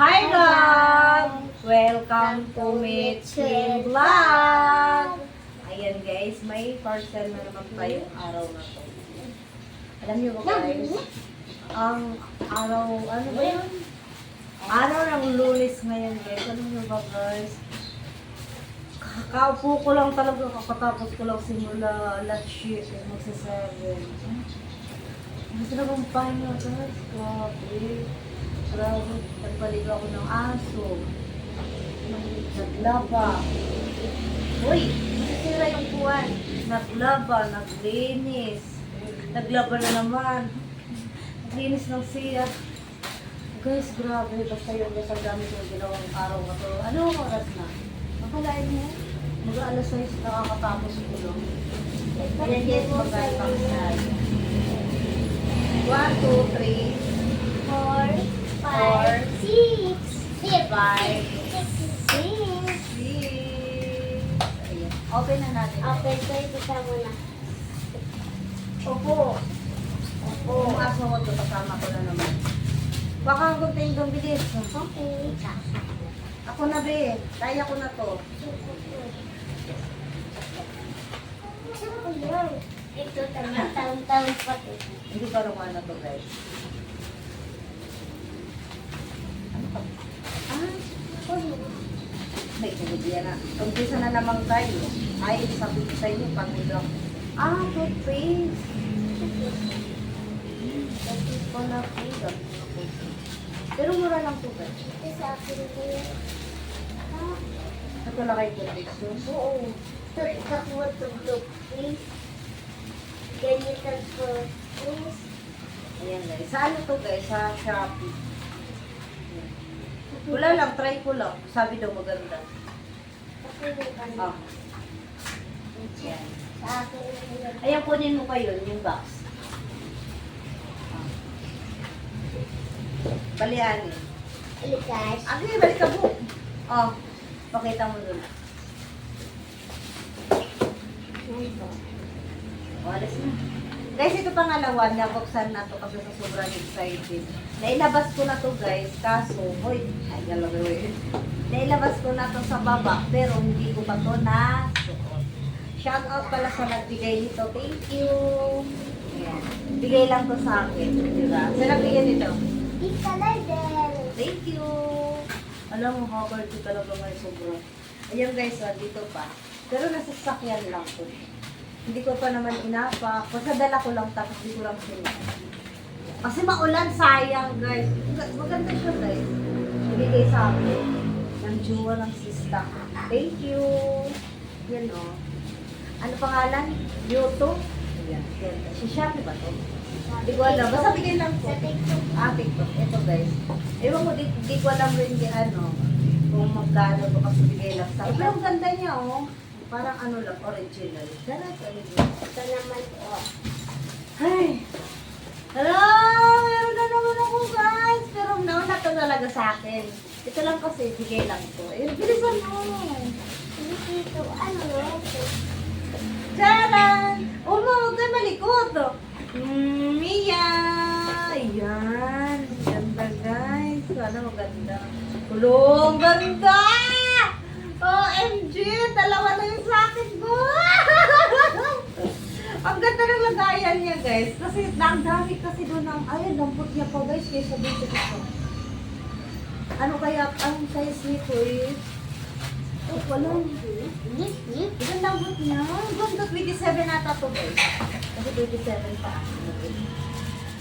Hi guys! Welcome to Mitchell Vlog! Ayan guys, may parcel na naman tayong araw na to. Alam niyo ba guys, ang araw, ano ba yun? Araw ng Lunes ngayon guys. Alam niyo ba guys? Kakaupo ko lang talaga, kakatapos ko lang simula alas 7, magsa-7. Ang sarap ang pahinga guys. Grabe. Grabe. Nagpalig ako ng aso. Naglaba. Uy! Masisira yung buwan. Naglaba. Naglinis. Naglaba na naman. Naglinis ng siya. Guys, grabe. Basta yung gasang gamit yung ginawang araw na to. Ano ang oras na? Makalain mo? Mag-aalas 6 nakakatapos ko lang. Ayan guys, mag-aalas na. 1, 2, 3, 4, 5, 6, 5, 6, 6. Open na natin. Open ko ito sa muna. Opo. Opo. Yung aso ko to, kasama ko na naman. Baka ang gunting kong bilis. Okay. Ako na be. Kaya ko na to. Ito taon-taon pa ito. Hindi pa rin na to guys. Ano pa? May kinigyan na. Umpisa na naman tayo. Ay, sabi ko sa inyo, pag-ulang. Toothpaste. Toothpaste ko na freedom. Pero mura lang po guys. Ito sa akin ko yan. Ito lang kayo toothpaste. Oo. Ito kakuha tuglog, please. Ganyan po, please. Ayan guys. Sa ano to guys? Sa Shopee. Wala lang, try ko lang. Sabi daw maganda. Kasi yung ano. Ah. Ayan. Sa akin ko yan. Ayan, kunin mo pa yun, yung box. Ah. Balianin. Likas. Okay, balik ka po. Oh, pakita mo dun. Oh, alas na. Guys, ito pangalawa, nabuksan na to kasi sa sobrang excited. Nailabas ko na to guys, kaso, hoy, ay galawin. Nailabas ko na to sa baba, pero hindi ko pa to na suot. Shout out pala sa nagbigay nito. Thank you. Ayan. Bigay lang to sa akin. Diba? Sa nagbigay nito. Ika Lardel. Thank you. Alam mo, cover ko talaga may sobra. Ayan guys, dito pa. Pero nasa sakyan lang to. Hindi ko pa naman inapa. Pasadala ko lang tapos hindi ko lang sinapa. Kasi maulan, sayang guys. Maganda siya guys. Ibigay sa akin. Ng jowa ng sista. Thank you. Yan o. Ano pangalan? Yoto? Ayan. Si Shopee ba to? Hindi ko alam. Basta bigay lang po. Sa TikTok. TikTok. Ito guys. Ewan ko, di ko alam rin di ano. Kung magkano to kasi bigay lang sa akin. Pero ang ganda niya oh. Parang ano lang, original. Sarap, original. Ito naman po. Ay! Hello! Meron na naman ako guys! Pero nauna to talaga sa akin. Ito lang kasi, bigay lang to. Eh, bilisan mo! Dito, ano ito? Charan! Oh, huwag kayo malikot! Mia! Ayan! Ganda guys! Sana maganda. Kulong! Ganda! OMG! Dalawa na yung sa akin ko! Ang ganda ng lagayan niya guys. Kasi ang dami kasi doon ng, ay, lambot niya pa guys. Kaysa dito ito. Ano kaya ang size nito eh? Oh, wala. Ang lambot niya. Ganda, 27 nata to guys. Kasi 27 pa.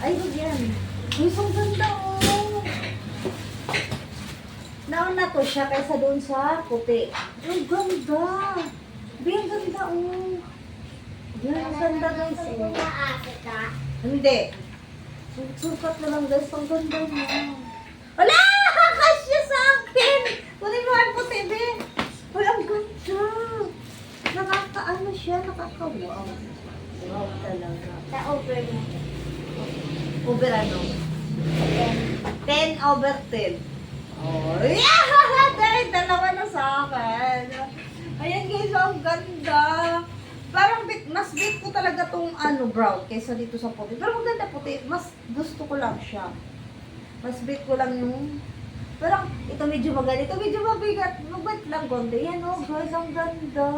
Ay, huwag yan. Uy, so ganda oh. Nauna to siya kaysa doon sa puti. Ang ganda. Ang ganda oh. Yan, ang ganda guys oh. Hindi. Sukat na lang guys. Ang ganda niya. Wala! Kasya sa akin! Kunin mo ang puti, be. Uy, ang ganda. Nakakaano siya. Nakakawaw. Wow talaga. Sa over mo. Over ano? 10 over 10. Oh, yeah! Dahil dalawa na sa akin. Ayan guys, ang ganda. Parang mas bit ko talaga tong ano, brown kaysa dito sa puti. Pero maganda puti. Mas gusto ko lang siya. Mas bit ko lang yung Parang ito medyo maganito, medyo mabigat. Mabigat lang konti. Yan oh, guys, ang ganda.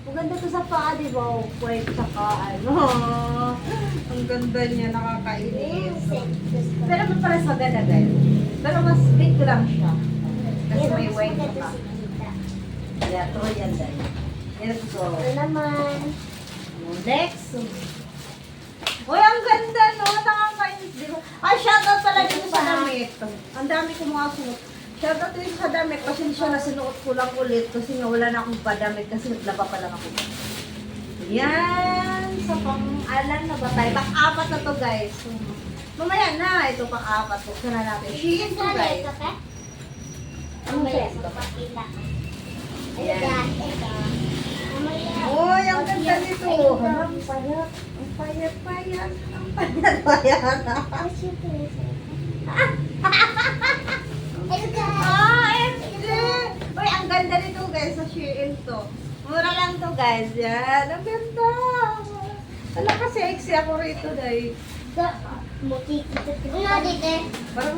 Maganda to sa paa, di ba? Pwede saka ano. Ang ganda niya, nakakainis. Pero mas parang maganda guys. Pero mas big lang siya. Kasi may white pa. Yeah, to yan dahil. Yan ito. Ito naman. Next. Uy, ang ganda no. Nakakainis, di ba? Ay, shoutout pala dito sa damit. Ang dami ko mga suot. Shoutout dito sa damit. Pasensya na sinuot ko lang ulit. Kasi nga wala na akong padamit. Kasi naglaba pa lang ako. Yan. Sa pang-alan na ba tayo? Pang-apat na to guys. Mamaya na. Ito pang-apat. Buksan na natin. Shein to guys. Ano ba yan? Ayan. Uy, ang ganda nito. Ang payat. Ang payat-payat. Ang payat-payat. MJ! Uy, ang ganda nito guys sa Shein to. Mura lang to guys. Yan. Ang ganda. Wala kasi sexy ako rito dahil. Parang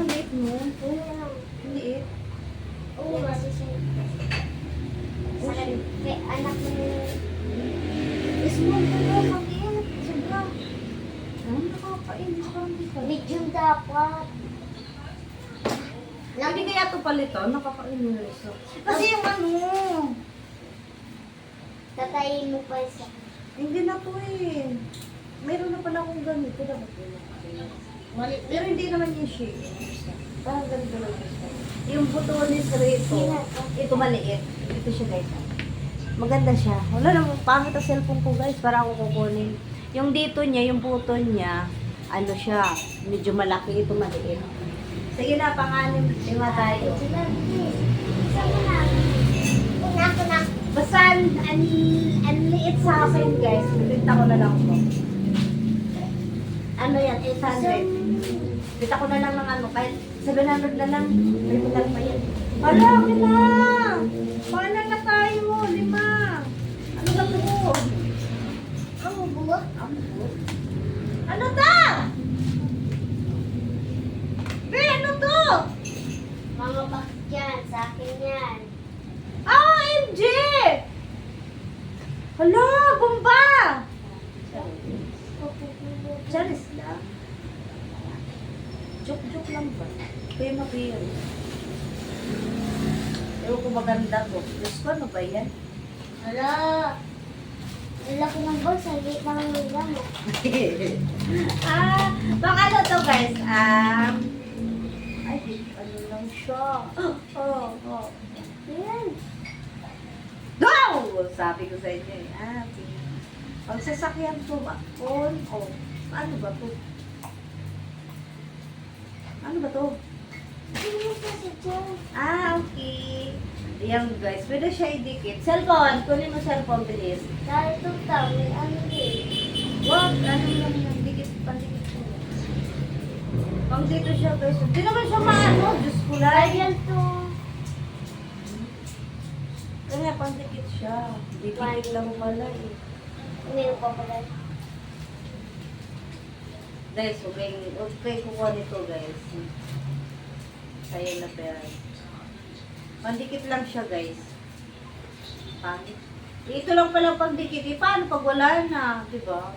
ang liit mo. Ang liit. Anak mo Small ko na. Ang liit. Sobra. Ang nakakainis. Parang di pa. medium dapat. Hindi kaya ito palito. Nakakainis. Kasi yung ano. Tatayin mo pa isa. Hindi na po eh. Meron na pala akong ganito. Dapat yun. Pero hindi naman yung shape. Parang ganito lang siya. Yung butones rito. Ito maliit. Ito siya guys. Maganda siya. Wala namang pangit ang cellphone ko guys. Para ako kukunin. Yung dito niya, yung button niya, ano siya, medyo malaki. Ito maliit. Sige na, pang-anim. Lima tayo. Basta ang liit sa akin guys. Bibigta ko na lang ito. Ano yan? 800. Bibigta ko na lang ng ano. Kahit 700 na lang. May butal pa yan. Hala, lima! Paano na tayo? Lima! Ano ba ito? Ang buwak. Ano ta? Be, ano to? Mga box dyan. Sa akin yan. Ah, MJ! Hala, bomba! Charis lang. Joke-joke lang ba? Kaya mapiyal. Ewan ko maganda to. Diyos ko, ano ba yan? Hala. Ang laki ng box. Ang liit lang ng gamot. Bang ano to guys? Ay, ano lang siya. Oh. Yan. Go! Sabi ko sa inyo eh. Okay. Pag sasakyan ko ba? Ano ba to? Ano ba to? Ano mo kasi dyan? Okay. Ayan guys, pwede siya idikit. Cellphone, kunin mo cellphone, bilis. Dahil ito tao. May ano din. Wag, ano lang yan, dikit, pandikit ko. Pang dito siya guys. Hindi naman siya maano, Diyos ko lang. Dahil to. Kaya pandikit siya. Dikit lang pala eh. Umiyo pa pala. Guys, okay kukuha nito guys. Sayang na pera. Pandikit lang siya guys. Pangit. Ito lang pala pandikit. Eh, paano pag wala na? Diba?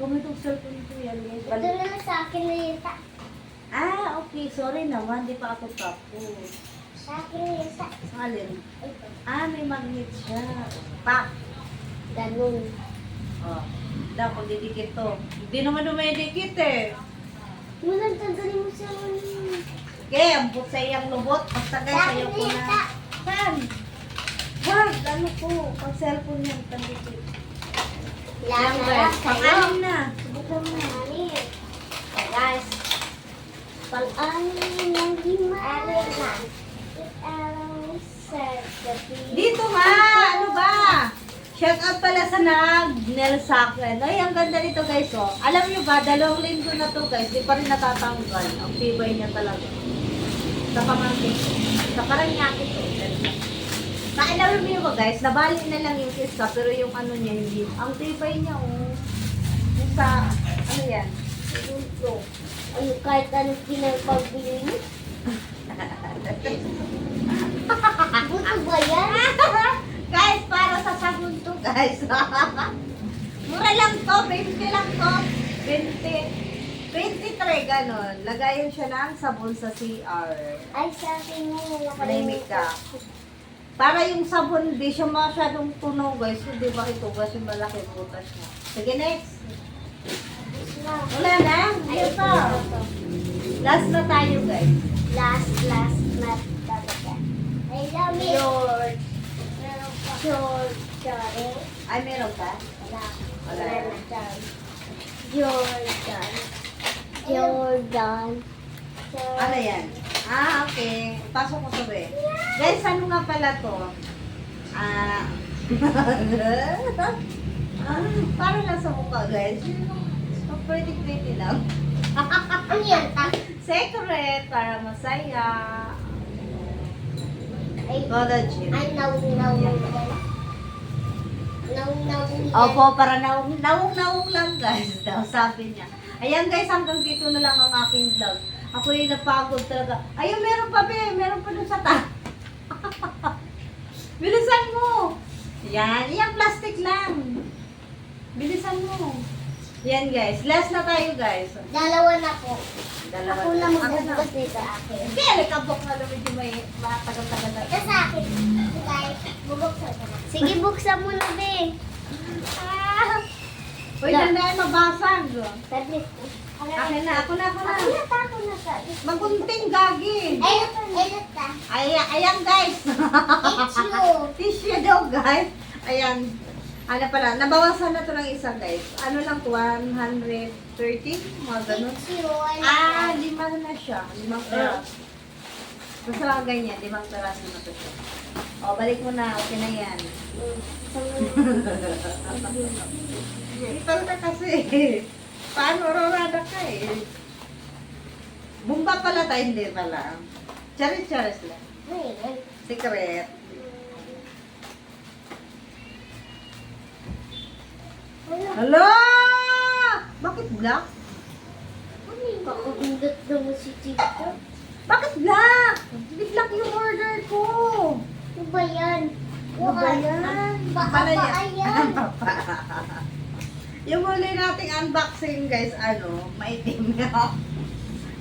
Kung itong cellphone ko yan guys. Ito naman sa akin na yun. Okay. Sorry naman. Di pa ako tapos. Sa akin na yun. Alin? Ito. May magnet siya. Pak! Ganun. Dapat didikit to. Hindi naman dumidikit eh. Mulang tanggalin mo sa ano. Okay, ang putsay ang lubot. Basta guys, Sa akin ayaw na ko yun. na. Saan? Wag, ano po. Pag cellphone yan, pandikit. Yan guys, pang-anim na. Subukan mo na. Anin. Guys. Pang-anin ng lima. Anin na. Dito nga! Ano ba? Shout out pala sa nag-nail sa akin. Ay, ang ganda nito guys, oh. Alam nyo ba, 2 linggo na to guys, di pa rin natatanggal. Ang tibay niya talaga. Sa pamangkin ko. Sa Paranaque to. Nailaw mo ba guys, nabali na lang yung isa, pero yung ano niya, hindi. Ang tibay niya, oh. Yung sa, ano yan? Ito. Ano, kahit anong pinagbabili mo? Buto ba yan? Guys, para sa sabon to, guys. Mura lang to, 20 lang to. 20. 23, ganon. Lagayin siya ng sabon sa CR. Ay, sa akin mo. Malimig ka. Para yung sabon, di siya masyadong tunaw, guys. Hindi ba ito? Kasi malaki butas niya. Sige, next. Wala na. Hindi pa. Last na tayo, guys. Last na talaga. I love it. George. George. Ay, meron ka? Wala. Wala. Jordan. Jordan. Ano yan? Ah, okay. Pasok ko sabi. Guys, ano nga pala to? Ah, parang nasa mukha, guys. So, pretty lang. Ano yan? Secret, para masaya. Ay, Collagen. ay, naung. Opo, para naung lang, guys. Daw, sabi niya. Ayan, guys, hanggang dito na lang ang aking vlog. Ako yung napagod talaga. Ayun, meron pa, be. Meron pa dun sa Bilisan mo. Yan. Yan, plastic lang. Bilisan mo. Yan, guys. Last na tayo, guys. Dalawa na po. Dalawa Ako na Ako magbubukas nito akin. Hindi, alikabok na naman yung may matagal-tagal na. Ito sa akin. Guys, bubuksan ko na. Sige, buksan mo na, be. Uy, dandaan mabasag. Tablet. Akin na, ako na. Ako na sa. Magunting gagi. Ay, ta. Ayan, guys. Tissue. Tissue daw, guys. Ayan. Ano pala, nabawasan na to ng isa, guys. Ano lang, 130? Mga ganun. Tissue. Ah, 5 na siya. 5 peraso. Basta lang ganyan, 5 peraso na to siya. O, balik mo na. Okay na yan. Ipal ka kasi. Paano rorada ka eh? Bumba pala tayo, hindi pala. Charis-charis lang. Secret. Hala! Bakit black? Kakapindot na mo si Tito. Bakit black? Hindi black yung order ko. Ano ba yan? Ano ba yan? Pala yan. Yung muli nating unboxing, guys, maitim na.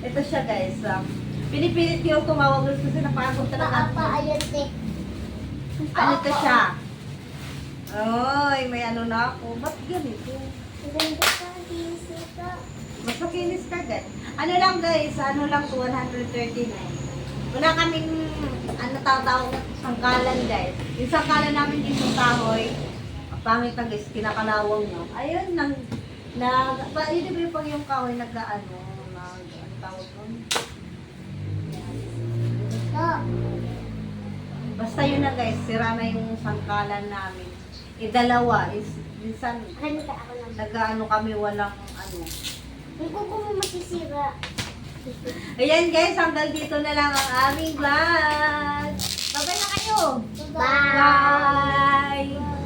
Ito siya, guys. Pinipilit ko yung tumawag kasi napagod talaga. Ayan, te. Ano to siya? Ay, may ano na ako. Ba't ganito? Ganda ka, busy ka. Mas makinis ka, guys. Ano lang, guys, lang to 139. Wala kaming, tawag na sangkalan, guys. Yung sangkalan namin dito sa kahoy, ang pangit na, guys, kinakalawang nyo. Ayun, yun ba yung kahoy ano tawag nun? Ito. Basta yun na, guys, sira na yung sangkalan namin. Dalawa, minsan, Ano ka ako lang. nag-ano kami, walang Hindi ko mo masisira. Ayan, guys, hanggang dito na lang ang aming vlog. Bye-bye na kayo! Bye! Bye!